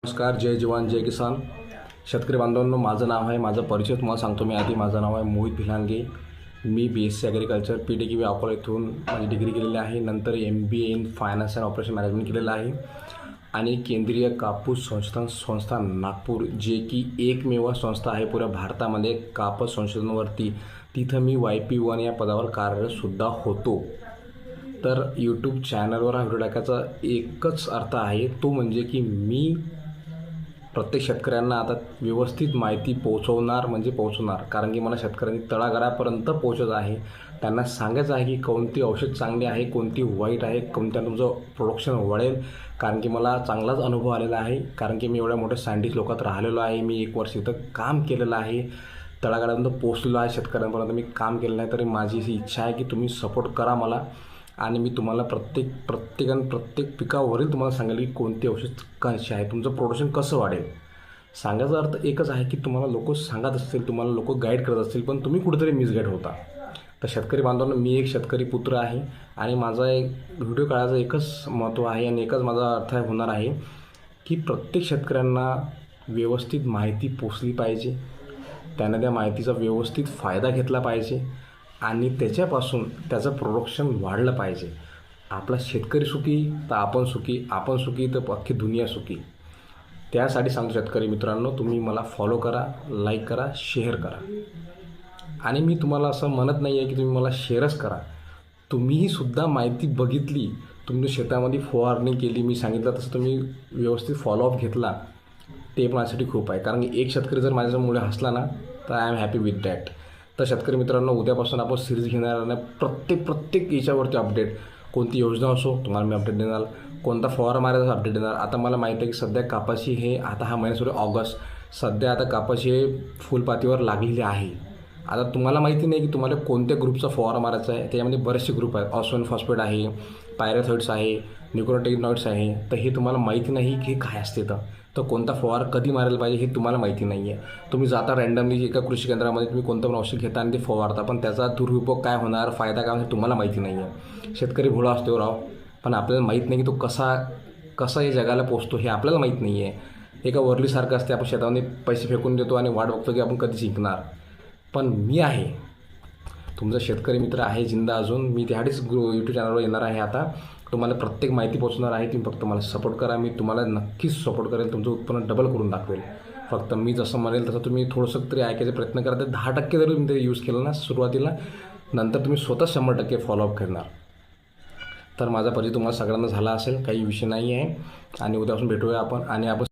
नमस्कार, जय जवान जय किसान. शेतकरी बांधवांनो, माझं नाव आहे, माझा परिचय तुम्हाला सांगतो मी आधी. माझं नाव आहे मोहित भिलांगे. मी BSc ॲग्रिकल्चर PTKV अकोला इथून माझी डिग्री केलेली आहे. नंतर MBA in finance and operation management केलेलं आहे आणि केंद्रीय कापूस संस्थान नागपूर, जे की एकमेव संस्था आहे पुऱ्या भारतामध्ये कापूस संशोधनावरती, तिथं मी YP1 या पदावर कार्यरतसुद्धा होतो. तर यूट्यूब चॅनलवर हा व्हिडिओ टाकायचा एकच अर्थ आहे, तो म्हणजे की मी प्रत्येक शेतकऱ्यांना आता व्यवस्थित माहिती पोहोचवणार. कारण की मला शेतकऱ्यांनी तळागाळापर्यंत पोहोचत आहे. त्यांना सांगायचं आहे की कोणती औषध चांगली आहे, कोणती वाईट आहे, कोणत्या तुमचं प्रोडक्शन वाढेल. कारण की मला चांगलाच अनुभव आलेला आहे. कारण की मी एवढ्या मोठ्या सायंटिस्ट लोकात राहिलेलो आहे. मी 1 वर्ष इथं काम केलेलं आहे. तळागाळापर्यंत पोहोचलेलो आहे. शेतकऱ्यांपर्यंत मी काम केलेलं आहे. तरी माझी अशी इच्छा आहे की तुम्ही सपोर्ट करा मला. आणि मी तुम्हाला प्रत्येक पिकावरील तुम्हाला सांगेल की कोणती औषध कशी आहे, तुमचं प्रोडक्शन कसं वाढेल. सांगायचा अर्थ एकच आहे की तुम्हाला लोक सांगत असतील, तुम्हाला लोक गाईड करत असतील, पण तुम्ही कुठेतरी मिसगाईड होता. तर शेतकरी बांधवांनो, मी एक शेतकरी पुत्र आहे आणि माझा एक व्हिडिओ काढायचं एकच महत्त्व आहे आणि एकच माझा अर्थ होणार आहे की प्रत्येक शेतकऱ्यांना व्यवस्थित माहिती पोचली पाहिजे. त्यांना त्या माहितीचा व्यवस्थित फायदा घेतला पाहिजे आणि त्याच्यापासून त्याचं प्रोडक्शन वाढलं पाहिजे. आपला शेतकरी सुखी तर आपण सुखी, आपण सुखी तर अख्खी दुनिया सुखी. त्यासाठी सांगतो शेतकरी मित्रांनो, तुम्ही मला फॉलो करा, लाईक करा, शेअर करा. आणि मी तुम्हाला असं म्हणत नाही आहे की तुम्ही मला शेअरच करा. तुम्हीही सुद्धा माहिती बघितली, तुम्ही शेतामध्ये फवारणी केली, मी सांगितलं तसं तुम्ही व्यवस्थित फॉलोअप घेतला, ते पण माझ्यासाठी खूप आहे. कारण की एक शेतकरी जर माझ्यामुळे हसला ना, तर I am happy with that. तर शेतकरी मित्रांनो, उद्यापासून आपण सिरीज घेणार आहे. प्रत्येक याच्यावरती अपडेट, कोणती योजना असो तुम्हाला मी अपडेट देणार, कोणता फवारा मारायचा अपडेट देणार. आता मला माहिती आहे की सध्या कापाशी हे आता हा महिना सुरू ऑगस्ट, सध्या आता कापाशी हे फुलपातीवर लागलेली आहे. आता तुम्हाला माहिती नाही की तुम्हाला कोणत्या ग्रुपचा फवारा मारायचा आहे. त्याच्यामध्ये बरेचसे ग्रुप आहेत. ऑस्वन फॉस्फेट आहे, पायरेथॉइड्स आहे, निकोटिनॉइड्स आहे. तर हे तुम्हाला माहिती नाही की हे काय असते. तर कोणता फवारा कधी मारायला पाहिजे हे तुम्हाला माहिती नाही आहे. तुम्ही जाता रँडमली एका कृषी केंद्रामध्ये, तुम्ही कोणतं पण औषध घेता आणि ते फवारता, पण त्याचा दुरुपयोग काय होणार, फायदा काय होणार तुम्हाला माहिती नाही आहे. शेतकरी भोळा असतो राव, पण आपल्याला माहीत नाही की तो कसा या जगाला पोचतो हे आपल्याला माहीत नाही आहे. एका वरलीसारखं असते, आपण शेतामध्ये पैसे फेकून देतो आणि वाट बघतो की आपण कधी शिकणार. पण मी आहे, तुमचा शेतकरी मित्र आहे जिंदा अजून. मी त्यासाठीच यूट्यूब चॅनलवर येणार आहे. आता तुम्हाला प्रत्येक माहिती पोचणार आहे. तुम्ही फक्त मला सपोर्ट करा, मी तुम्हाला नक्कीच सपोर्ट करेल. तुमचं उत्पन्न डबल करून दाखवेल. फक्त मी जसं म्हणेल तसं तुम्ही थोडंसं तरी ऐकायचा प्रयत्न करा. तर 10% जरी तुम्ही ते यूज केलं ना सुरुवातीला, नंतर तुम्ही स्वतः 100% फॉलोअप करणार. तर माझा परिचय तुम्हाला सगळ्यांना झाला असेल, काही विषय नाही आहे. आणि उद्यापासून भेटूया आपण. आणि आपण